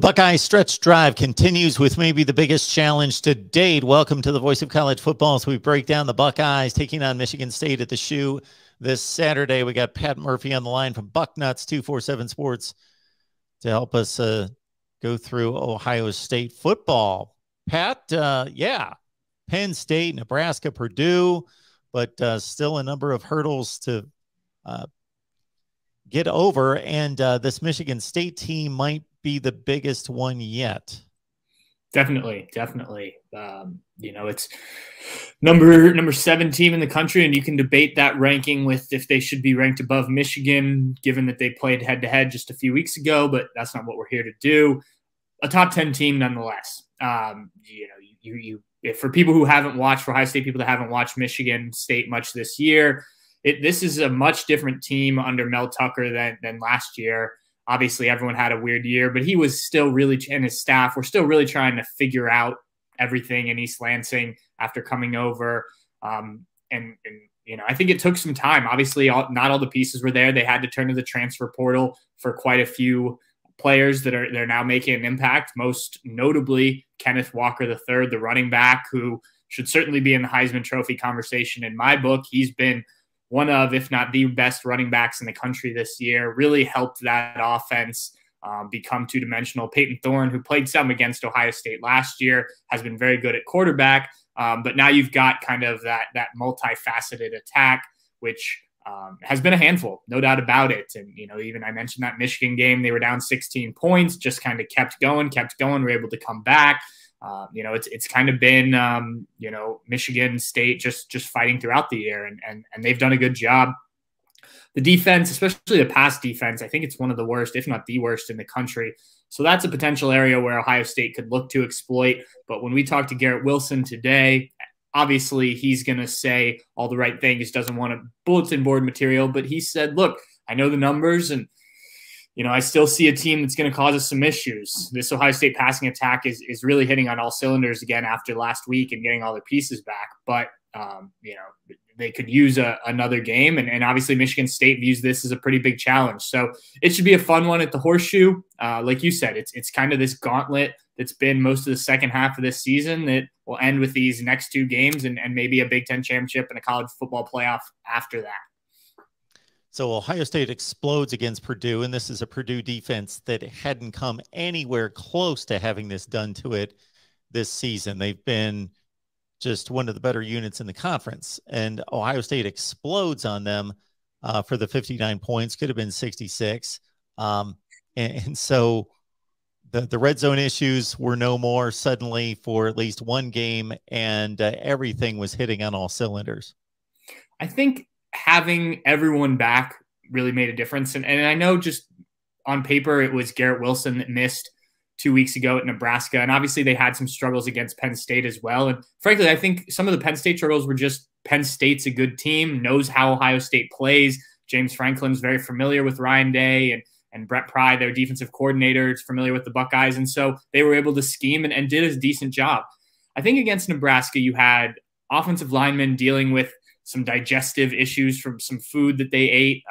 Buckeye Stretch Drive continues with maybe the biggest challenge to date. Welcome to the Voice of College Football as we break down the Buckeyes taking on Michigan State at the Shoe this Saturday. We got Pat Murphy on the line from Bucknuts 247 Sports to help us go through Ohio State football. Pat, yeah, Penn State, Nebraska, Purdue, but still a number of hurdles to get over, and this Michigan State team might be the biggest one yet. Definitely. You know, it's number 7 team in the country, and you can debate that ranking with if they should be ranked above Michigan, given that they played head-to-head just a few weeks ago, but that's not what we're here to do. A top 10 team nonetheless. You know, if for people who haven't watched, for Ohio State people that haven't watched Michigan State much this year, this is a much different team under Mel Tucker than last year. Obviously, everyone had a weird year, but he was still really, and his staff were still really trying to figure out everything in East Lansing after coming over. And you know, I think it took some time. Obviously, not all the pieces were there. They had to turn to the transfer portal for quite a few players they're now making an impact. Most notably, Kenneth Walker III, the running back, who should certainly be in the Heisman Trophy conversation in my book. He's been one of, if not the best running backs in the country this year, really helped that offense become two-dimensional. Peyton Thorne, who played some against Ohio State last year, has been very good at quarterback. But now you've got kind of that multifaceted attack, which has been a handful, no doubt about it. And, you know, even I mentioned that Michigan game, they were down 16 points, just kind of kept going, were able to come back. You know, it's kind of been, you know, Michigan State just fighting throughout the year, and they've done a good job. The defense, especially the pass defense, I think it's one of the worst, if not the worst in the country. So that's a potential area where Ohio State could look to exploit. But when we talked to Garrett Wilson today, obviously he's going to say all the right things, doesn't want a bulletin board material, but he said, look, I know the numbers, and you know, I still see a team that's going to cause us some issues. This Ohio State passing attack is really hitting on all cylinders again after last week and getting all their pieces back. But, you know, they could use another game. And obviously Michigan State views this as a pretty big challenge. So it should be a fun one at the Horseshoe. Like you said, it's kind of this gauntlet that's been most of the second half of this season that will end with these next 2 games and maybe a Big Ten championship and a college football playoff after that. So Ohio State explodes against Purdue, and this is a Purdue defense that hadn't come anywhere close to having this done to it this season. They've been just one of the better units in the conference, and Ohio State explodes on them for the 59 points, could have been 66. And so the red zone issues were no more suddenly for at least one game, and everything was hitting on all cylinders. I think having everyone back really made a difference. And I know just on paper, it was Garrett Wilson that missed 2 weeks ago at Nebraska. And obviously they had some struggles against Penn State as well. And frankly, I think some of the Penn State struggles were just Penn State's a good team, knows how Ohio State plays. James Franklin's very familiar with Ryan Day, and Brett Pry, their defensive coordinator, is familiar with the Buckeyes. And so they were able to scheme and did a decent job. I think against Nebraska, you had offensive linemen dealing with some digestive issues from some food that they ate.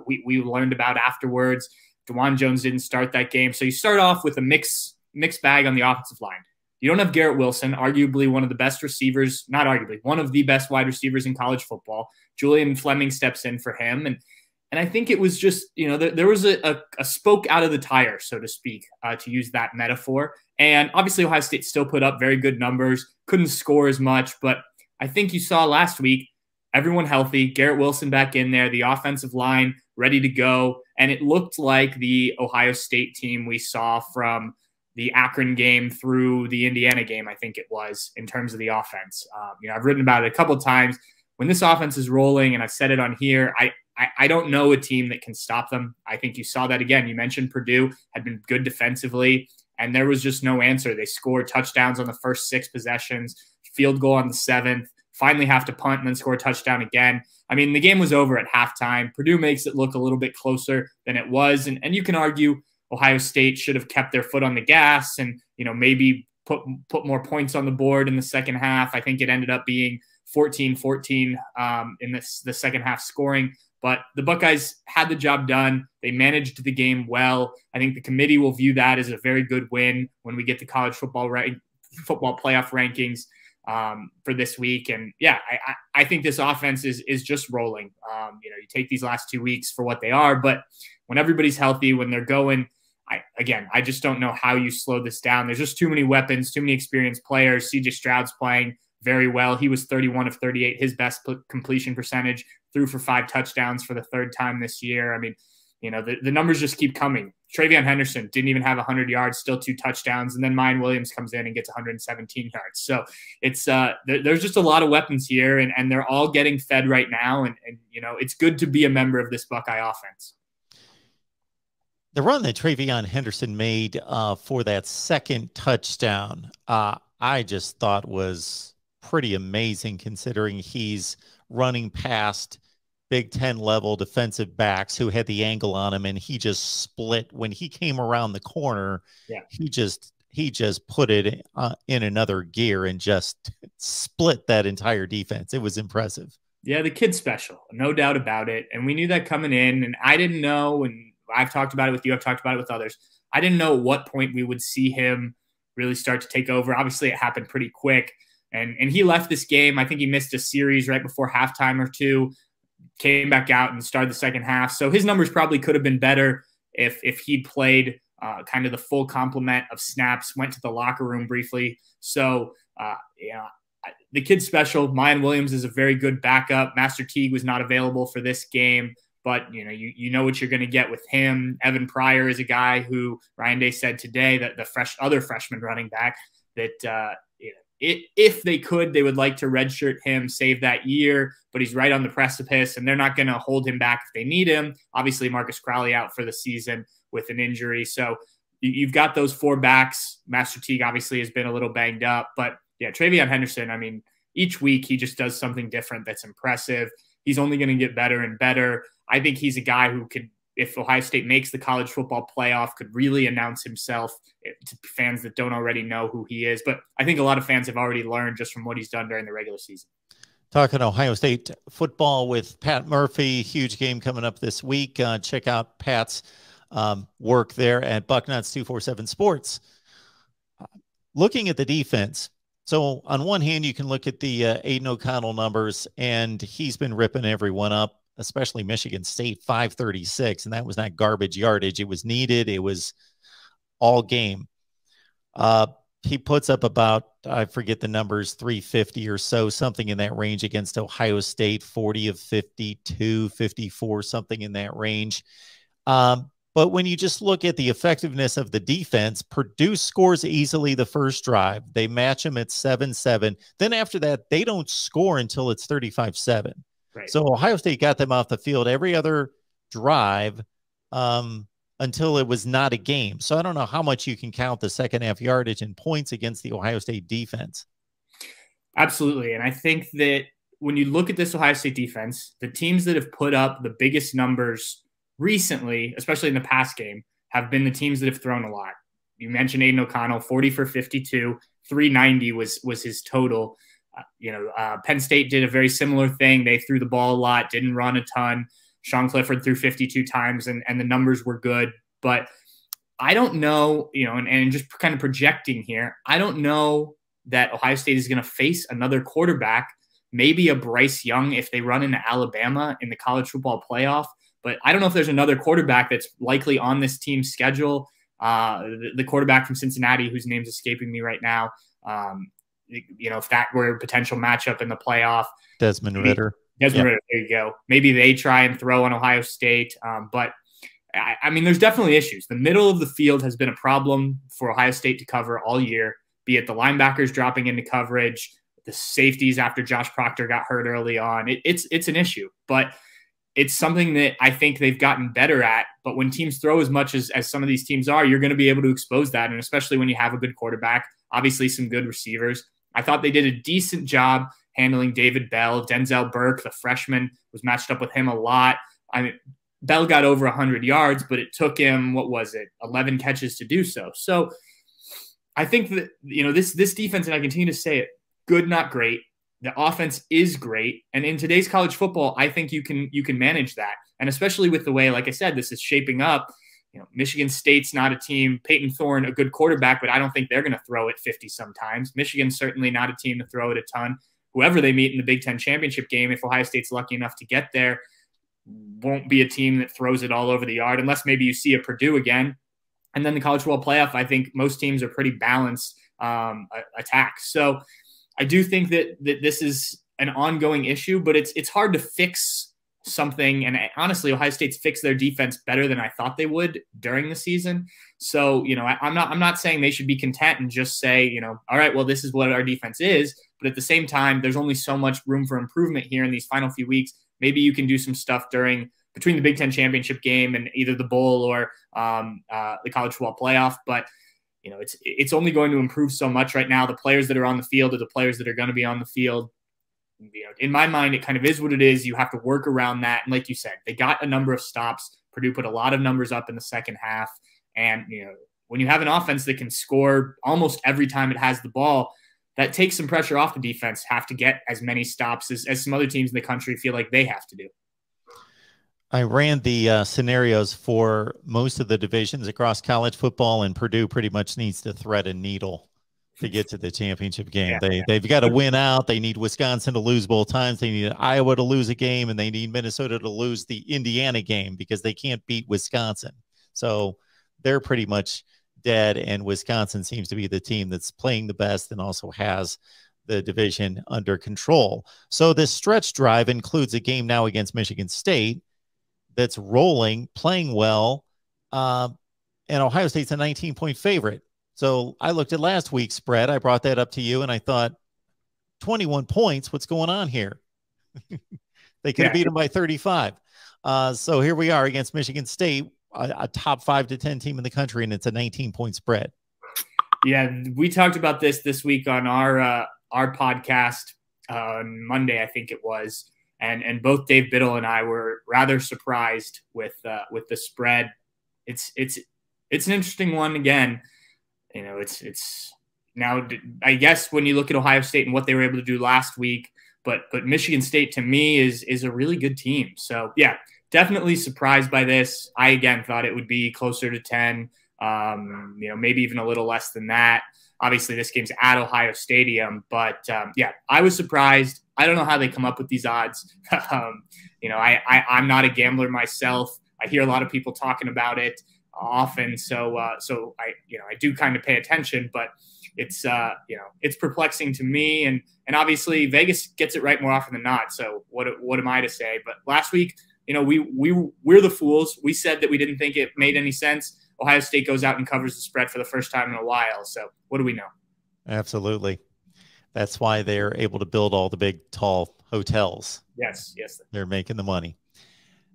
We learned about afterwards. DeJuan Jones didn't start that game. So you start off with a mixed bag on the offensive line. You don't have Garrett Wilson, arguably one of the best receivers, not arguably, one of the best wide receivers in college football. Julian Fleming steps in for him. And I think it was just, you know, there was a spoke out of the tire, so to speak, to use that metaphor. And obviously Ohio State still put up very good numbers, couldn't score as much. But I think you saw last week, everyone healthy, Garrett Wilson back in there, the offensive line ready to go. And it looked like the Ohio State team we saw from the Akron game through the Indiana game, I think it was, in terms of the offense. You know, I've written about it a couple of times. When this offense is rolling, and I've said it on here, I don't know a team that can stop them. I think you saw that again. You mentioned Purdue had been good defensively, and there was just no answer. They scored touchdowns on the first 6 possessions, field goal on the 7th. Finally have to punt and then score a touchdown again. I mean, the game was over at halftime. Purdue makes it look a little bit closer than it was. And you can argue Ohio State should have kept their foot on the gas and, you know, maybe put more points on the board in the second half. I think it ended up being 14-14 in the second half scoring. But the Buckeyes had the job done. They managed the game well. I think the committee will view that as a very good win when we get to college football playoff rankings for this week. And yeah, I think this offense is just rolling. You take these last 2 weeks for what they are, but when everybody's healthy, when they're going, I just don't know how you slow this down. There's just too many weapons, too many experienced players. CJ Stroud's playing very well. He was 31 of 38, his best completion percentage, threw for 5 touchdowns for the 3rd time this year. I mean, the numbers just keep coming. Trayvion Henderson didn't even have 100 yards, still 2 touchdowns. And then Mayan Williams comes in and gets 117 yards. So it's there's just a lot of weapons here, and they're all getting fed right now. And it's good to be a member of this Buckeye offense. The run that Trayvion Henderson made for that 2nd touchdown, I just thought was pretty amazing, considering he's running past Big Ten level defensive backs who had the angle on him, and he just split when he came around the corner. Yeah, he just put it in another gear and just split that entire defense. It was impressive. Yeah, the kid's special, no doubt about it. And we knew that coming in, and I didn't know, and I've talked about it with you, I've talked about it with others. I didn't know at what point we would see him really start to take over. Obviously, it happened pretty quick. And he left this game. I think he missed a series right before halftime or 2, came back out and started the second half. So his numbers probably could have been better if he'd played kind of the full complement of snaps, went to the locker room briefly. So, the kid's special. Mayan Williams is a very good backup. Master Teague was not available for this game, but you know what you're going to get with him. Evan Pryor is a guy who Ryan Day said today that the other freshman running back that if they could, they would like to redshirt him, save that year, but he's right on the precipice, and they're not going to hold him back if they need him. Obviously, Marcus Crowley out for the season with an injury. So you've got those 4 backs. Master Teague obviously has been a little banged up, but yeah, Trayvion Henderson, I mean, each week he just does something different that's impressive. He's only going to get better and better. I think he's a guy who could, if Ohio State makes the college football playoff, could really announce himself to fans that don't already know who he is. But I think a lot of fans have already learned just from what he's done during the regular season. Talking Ohio State football with Pat Murphy, huge game coming up this week. Check out Pat's work there at Bucknuts 247 Sports. Looking at the defense, so on one hand, you can look at the Aiden O'Connell numbers, and he's been ripping everyone up, especially Michigan State, 536, and that was not garbage yardage. It was needed. It was all game. He puts up about, I forget the numbers, 350 or so, something in that range against Ohio State, 40 of 52, 54, something in that range. But when you just look at the effectiveness of the defense, Purdue scores easily the first drive. They match them at 7-7. Then after that, they don't score until it's 35-7. Right. So Ohio State got them off the field every other drive until it was not a game. So I don't know how much you can count the second half yardage and points against the Ohio State defense. Absolutely. And I think that when you look at this Ohio State defense, the teams that have put up the biggest numbers recently, especially in the past game, have been the teams that have thrown a lot. You mentioned Aiden O'Connell, 40 for 52, 390 was his total. Penn State did a very similar thing. They threw the ball a lot, didn't run a ton. Sean Clifford threw 52 times, and the numbers were good. But I don't know, and just kind of projecting here, I don't know that Ohio State is going to face another quarterback, maybe a Bryce Young if they run into Alabama in the college football playoff. But I don't know if there's another quarterback that's likely on this team's schedule. The quarterback from Cincinnati, whose name's escaping me right now, if that were a potential matchup in the playoff. Desmond Ridder. Desmond Ridder, there you go. Maybe they try and throw on Ohio State. But, I mean, there's definitely issues. The middle of the field has been a problem for Ohio State to cover all year, be it the linebackers dropping into coverage, the safeties after Josh Proctor got hurt early on. It's an issue. But it's something that I think they've gotten better at. But when teams throw as much as some of these teams are, you're going to be able to expose that. And especially when you have a good quarterback, obviously some good receivers. I thought they did a decent job handling David Bell. Denzel Burke, the freshman, was matched up with him a lot. I mean, Bell got over 100 yards, but it took him, 11 catches to do so. So I think that, this defense, and I continue to say it, good, not great. the offense is great. And in today's college football, I think you can manage that. And especially with the way, like I said, this is shaping up. Michigan State's not a team. Peyton Thorne, a good quarterback, but I don't think they're going to throw it 50 sometimes. Michigan's certainly not a team to throw it a ton. Whoever they meet in the Big Ten championship game, if Ohio State's lucky enough to get there, won't be a team that throws it all over the yard, unless maybe you see a Purdue again. And then the college football playoff, I think most teams are pretty balanced attacks. So I do think that this is an ongoing issue, but it's hard to fix something. And honestly, Ohio State's fixed their defense better than I thought they would during the season. So, I'm not saying they should be content and just say, all right, well, this is what our defense is. But at the same time, there's only so much room for improvement here in these final few weeks. Maybe you can do some stuff between the Big Ten championship game and either the bowl or the college football playoff. But it's only going to improve so much right now. The players that are on the field are the players that are going to be on the field. In my mind, it kind of is what it is. You have to work around that. And like you said, they got a number of stops. Purdue put a lot of numbers up in the second half. And, when you have an offense that can score almost every time it has the ball, that takes some pressure off the defense, have to get as many stops as some other teams in the country feel like they have to do. I ran the scenarios for most of the divisions across college football, and Purdue pretty much needs to thread a needle to get to the championship game. They've got to win out. They need Wisconsin to lose both times. They need Iowa to lose a game, and they need Minnesota to lose the Indiana game because they can't beat Wisconsin. So they're pretty much dead, and Wisconsin seems to be the team that's playing the best and also has the division under control. So this stretch drive includes a game now against Michigan State that's rolling, playing well, and Ohio State's a 19-point favorite. So I looked at last week's spread. I brought that up to you, and I thought, 21 points, what's going on here? They could have beat them by 35. So here we are against Michigan State, a top 5 to 10 team in the country, and it's a 19-point spread. Yeah, we talked about this week on our podcast on Monday, I think it was. And both Dave Biddle and I were rather surprised with the spread. It's an interesting one again. It's now, I guess when you look at Ohio State and what they were able to do last week, but Michigan State to me is a really good team. So yeah, definitely surprised by this. I again thought it would be closer to 10, maybe even a little less than that. Obviously, this game's at Ohio Stadium, but yeah, I was surprised. I don't know how they come up with these odds. I'm not a gambler myself. I hear a lot of people talking about it often, so I do kind of pay attention, but it's perplexing to me, and obviously Vegas gets it right more often than not. So what am I to say? But last week, we're the fools. We said that we didn't think it made any sense. Ohio State goes out and covers the spread for the first time in a while. So what do we know? Absolutely. That's why they're able to build all the big, tall hotels. Yes. They're making the money.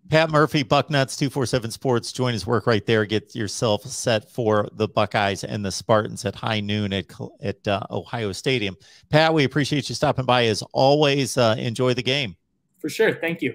Pat Murphy, Bucknuts 247 Sports. Join his work right there. Get yourself set for the Buckeyes and the Spartans at high noon at Ohio Stadium. Pat, we appreciate you stopping by as always. Enjoy the game. For sure. Thank you.